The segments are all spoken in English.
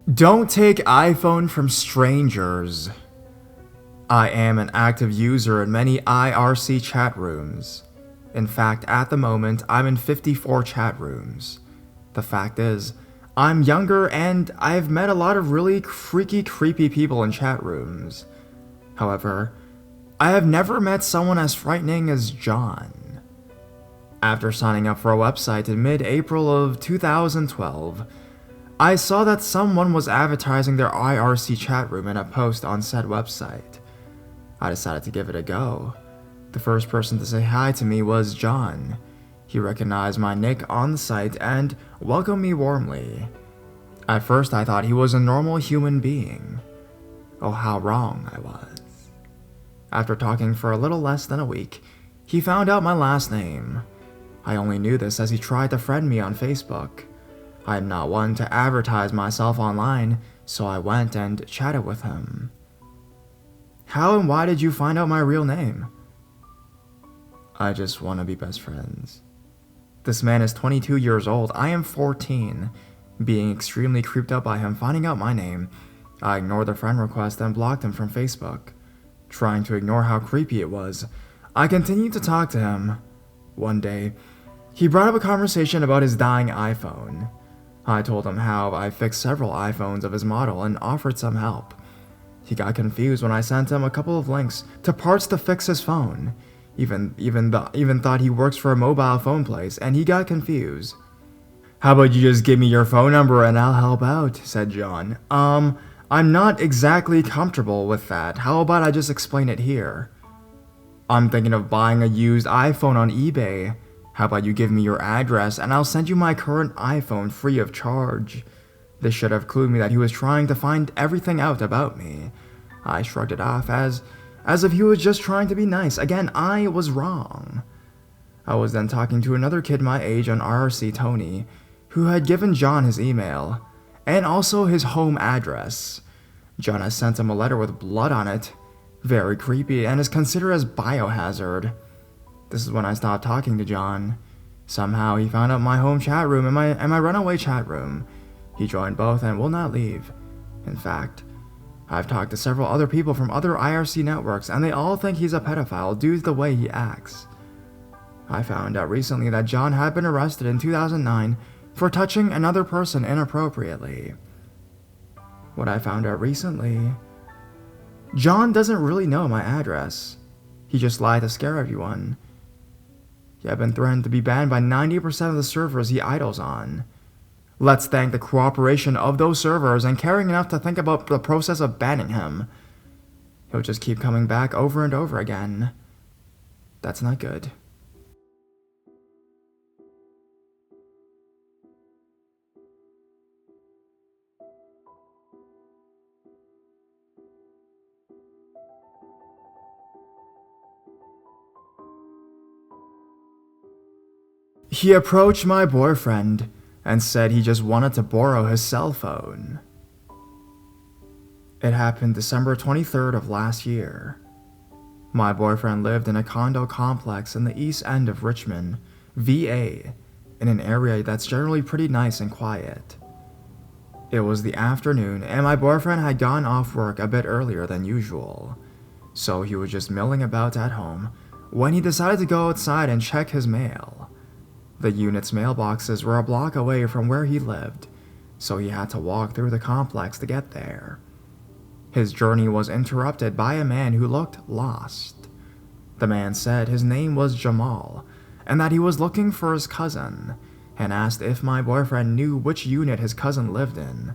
Don't take iPhone from strangers. I am an active user in many IRC chat rooms. In fact, at the moment, I'm in 54 chat rooms. The fact is, I'm younger and I've met a lot of really freaky, creepy people in chat rooms. However, I have never met someone as frightening as John. After signing up for a website in mid-April of 2012, I saw that someone was advertising their IRC chat room in a post on said website. I decided to give it a go. The first person to say hi to me was John. He recognized my nick on the site and welcomed me warmly. At first I thought he was a normal human being. Oh, how wrong I was. After talking for a little less than a week, he found out my last name. I only knew this as he tried to friend me on Facebook. I am not one to advertise myself online, so I went and chatted with him. How and why did you find out my real name? I just want to be best friends. This man is 22 years old. I am 14. Being extremely creeped out by him finding out my name, I ignored the friend request and blocked him from Facebook. Trying to ignore how creepy it was, I continued to talk to him. One day, he brought up a conversation about his dying iPhone. I told him how I fixed several iPhones of his model and offered some help. He got confused when I sent him a couple of links to parts to fix his phone. Even thought he works for a mobile phone place, and he got confused. How about you just give me your phone number and I'll help out, said John. I'm not exactly comfortable with that. How about I just explain it here? I'm thinking of buying a used iPhone on eBay. How about you give me your address and I'll send you my current iPhone free of charge? This should have clued me that he was trying to find everything out about me. I shrugged it off as if he was just trying to be nice. Again, I was wrong. I was then talking to another kid my age on RRC, Tony, who had given John his email, and also his home address. John has sent him a letter with blood on it. Very creepy, and is considered as biohazard. This is when I stopped talking to John. Somehow he found out my home chat room and my runaway chat room. He joined both and will not leave. In fact, I've talked to several other people from other IRC networks and they all think he's a pedophile due to the way he acts. I found out recently that John had been arrested in 2009 for touching another person inappropriately. What I found out recently, John doesn't really know my address. He just lied to scare everyone. He had been threatened to be banned by 90% of the servers he idles on. Let's thank the cooperation of those servers and caring enough to think about the process of banning him. He'll just keep coming back over and over again. That's not good. He approached my boyfriend and said he just wanted to borrow his cell phone. It happened December 23rd of last year. My boyfriend lived in a condo complex in the east end of Richmond, VA, in an area that's generally pretty nice and quiet. It was the afternoon and my boyfriend had gone off work a bit earlier than usual, so he was just milling about at home when he decided to go outside and check his mail. The unit's mailboxes were a block away from where he lived, so he had to walk through the complex to get there. His journey was interrupted by a man who looked lost. The man said his name was Jamal, and that he was looking for his cousin, and asked if my boyfriend knew which unit his cousin lived in.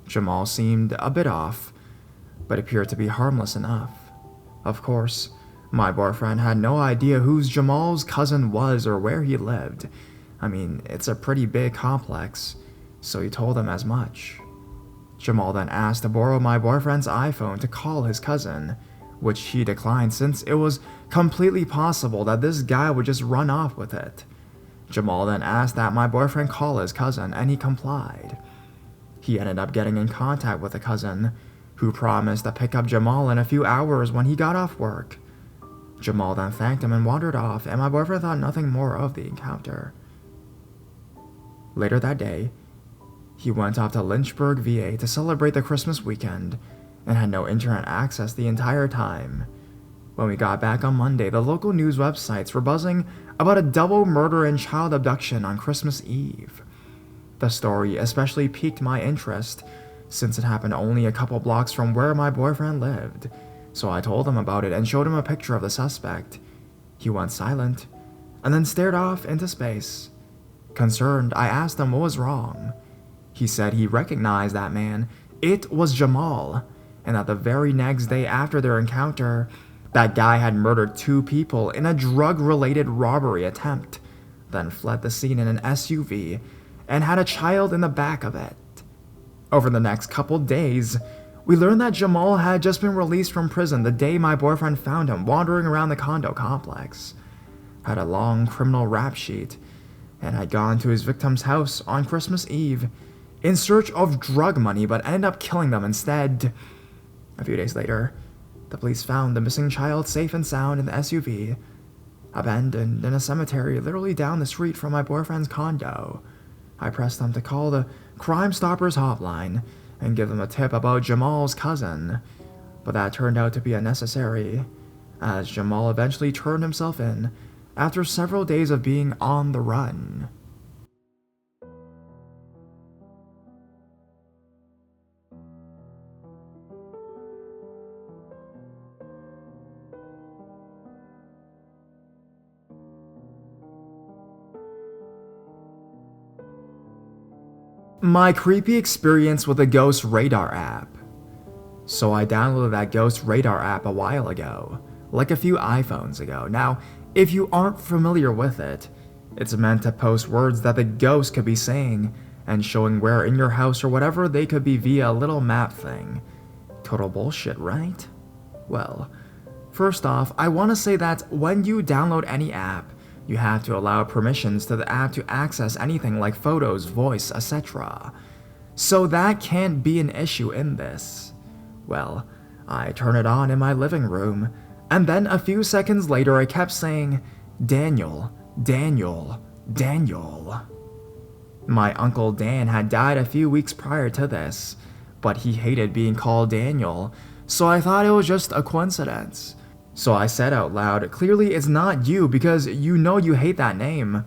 Jamal seemed a bit off, but appeared to be harmless enough. Of course, my boyfriend had no idea who Jamal's cousin was or where he lived. I mean, it's a pretty big complex, so he told him as much. Jamal then asked to borrow my boyfriend's iPhone to call his cousin, which he declined since it was completely possible that this guy would just run off with it. Jamal then asked that my boyfriend call his cousin, and he complied. He ended up getting in contact with the cousin, who promised to pick up Jamal in a few hours when he got off work. Jamal then thanked him and wandered off, and my boyfriend thought nothing more of the encounter. Later that day, He went off to Lynchburg, VA to celebrate the Christmas weekend and had no internet access the entire time. When we got back on Monday, the local news websites were buzzing about a double murder and child abduction on Christmas Eve. The story especially piqued my interest since it happened only a couple blocks from where my boyfriend lived, so I told him about it and showed him a picture of the suspect. He went silent and then stared off into space. Concerned, I asked him what was wrong. He said he recognized that man. It was Jamal, and that the very next day after their encounter, that guy had murdered 2 people in a drug-related robbery attempt, then fled the scene in an SUV and had a child in the back of it. Over the next couple days, we learned that Jamal had just been released from prison the day my boyfriend found him wandering around the condo complex, had a long criminal rap sheet, and had gone to his victim's house on Christmas Eve in search of drug money but ended up killing them instead. A few days later, the police found the missing child safe and sound in the SUV, abandoned in a cemetery literally down the street from my boyfriend's condo. I pressed them to call the Crime Stoppers hotline and give them a tip about Jamal's cousin, but that turned out to be unnecessary, as Jamal eventually turned himself in after several days of being on the run. My creepy experience with the Ghost Radar app. So I downloaded that Ghost Radar app a while ago, like a few iPhones ago. Now, if you aren't familiar with it, it's meant to post words that the ghost could be saying and showing where in your house or whatever they could be via a little map thing. Total bullshit, right? Well, first off, I want to say that when you download any app, you have to allow permissions to the app to access anything like photos, voice, etc. So that can't be an issue in this. Well, I turn it on in my living room, and then a few seconds later I kept saying, "Daniel, Daniel, Daniel." My uncle Dan had died a few weeks prior to this, but he hated being called Daniel, so I thought it was just a coincidence. So I said out loud, "Clearly it's not you because you know you hate that name."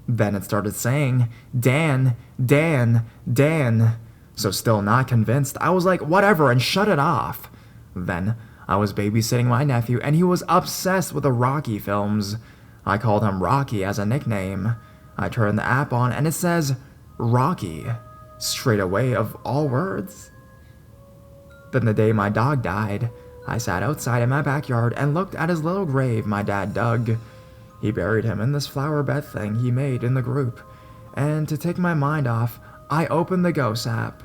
Then it started saying, "Dan, Dan, Dan." So still not convinced, I was like, "Whatever," and shut it off. Then I was babysitting my nephew and he was obsessed with the Rocky films. I called him Rocky as a nickname. I turned the app on and it says, "Rocky," straight away of all words. Then the day my dog died, I sat outside in my backyard and looked at his little grave my dad dug. He buried him in this flower bed thing he made in the group, and to take my mind off, I opened the Ghost app.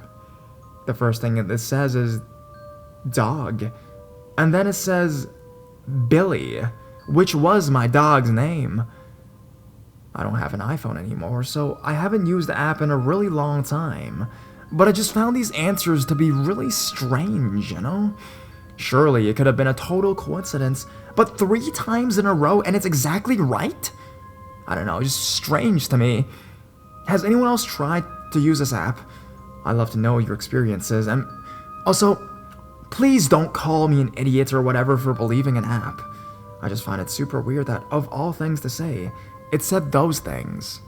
The first thing it says is dog, and then it says Billy, which was my dog's name. I don't have an iPhone anymore, so I haven't used the app in a really long time, but I just found these answers to be really strange, you know? Surely it could have been a total coincidence, but 3 times in a row and it's exactly right? I don't know, just strange to me. Has anyone else tried to use this app? I'd love to know your experiences, and also, please don't call me an idiot or whatever for believing an app. I just find it super weird that, of all things to say, it said those things.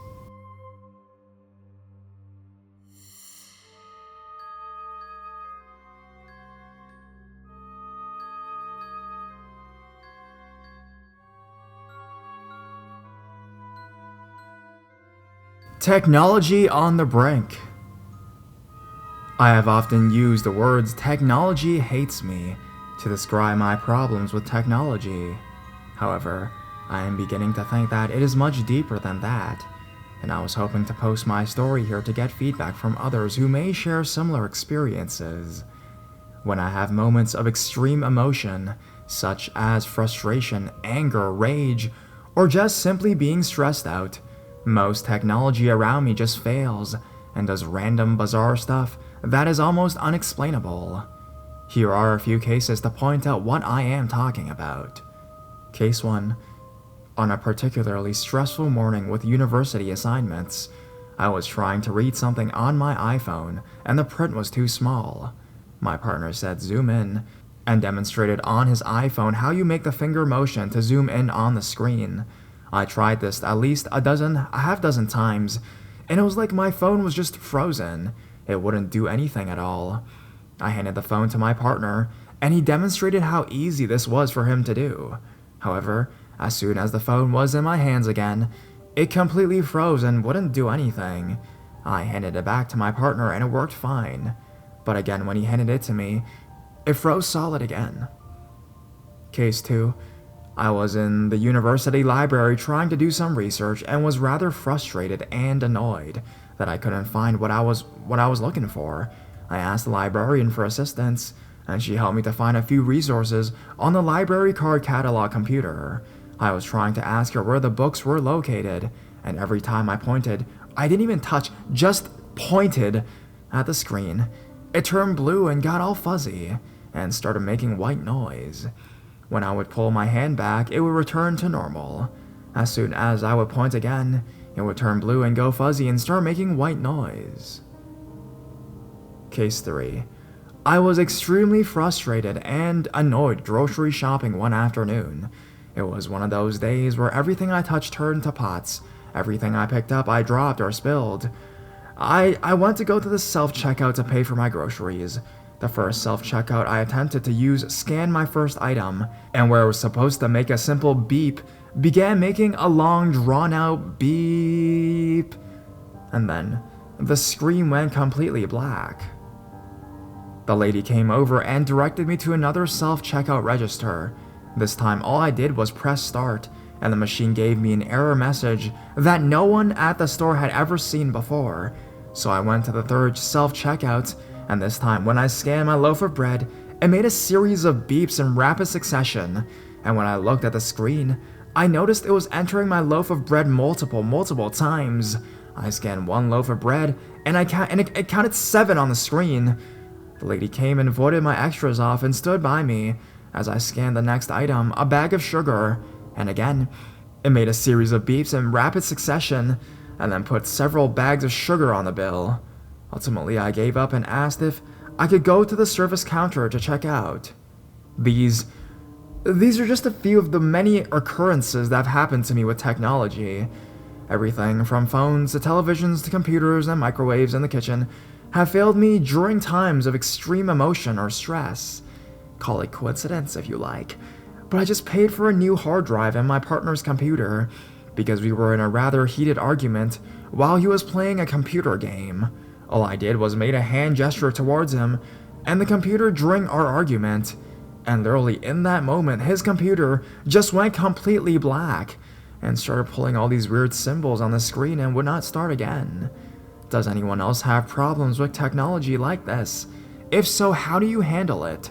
Technology on the brink. I have often used the words "technology hates me" to describe my problems with technology. However, I am beginning to think that it is much deeper than that, and I was hoping to post my story here to get feedback from others who may share similar experiences. When I have moments of extreme emotion, such as frustration, anger, rage, or just simply being stressed out, most technology around me just fails and does random bizarre stuff that is almost unexplainable. Here are a few cases to point out what I am talking about. Case 1. On a particularly stressful morning with university assignments, I was trying to read something on my iPhone, and the print was too small. My partner said zoom in, and demonstrated on his iPhone how you make the finger motion to zoom in on the screen. I tried this at least a half dozen times, and it was like my phone was just frozen. It wouldn't do anything at all. I handed the phone to my partner, and he demonstrated how easy this was for him to do. However, as soon as the phone was in my hands again, it completely froze and wouldn't do anything. I handed it back to my partner and it worked fine. But again, when he handed it to me, it froze solid again. Case 2. I was in the university library trying to do some research and was rather frustrated and annoyed that I couldn't find what I was looking for. I asked the librarian for assistance, and she helped me to find a few resources on the library card catalog computer. I was trying to ask her where the books were located, and every time I pointed, I didn't even touch, just pointed at the screen, it turned blue and got all fuzzy, and started making white noise. When I would pull my hand back, it would return to normal. As soon as I would point again, it would turn blue and go fuzzy and start making white noise. Case 3. I was extremely frustrated and annoyed grocery shopping one afternoon. It was one of those days where everything I touched turned to pots. Everything I picked up I dropped or spilled. I went to go to the self-checkout to pay for my groceries. The first self-checkout I attempted to use scanned my first item, and where it was supposed to make a simple beep, began making a long drawn-out beep. And then, the screen went completely black. The lady came over and directed me to another self-checkout register. This time all I did was press start, and the machine gave me an error message that no one at the store had ever seen before. So I went to the third self-checkout, and this time when I scanned my loaf of bread, it made a series of beeps in rapid succession, and when I looked at the screen, I noticed it was entering my loaf of bread multiple times. I scanned one loaf of bread, and it counted 7 on the screen. The lady came and voided my extras off and stood by me as I scanned the next item, a bag of sugar, and again, it made a series of beeps in rapid succession, and then put several bags of sugar on the bill. Ultimately, I gave up and asked if I could go to the service counter to check out. These are just a few of the many occurrences that have happened to me with technology. Everything from phones to televisions to computers and microwaves in the kitchen have failed me during times of extreme emotion or stress. Call it coincidence if you like, but I just paid for a new hard drive in my partner's computer because we were in a rather heated argument while he was playing a computer game. All I did was made a hand gesture towards him and the computer during our argument, and literally in that moment his computer just went completely black and started pulling all these weird symbols on the screen and would not start again. Does anyone else have problems with technology like this? If so, how do you handle it?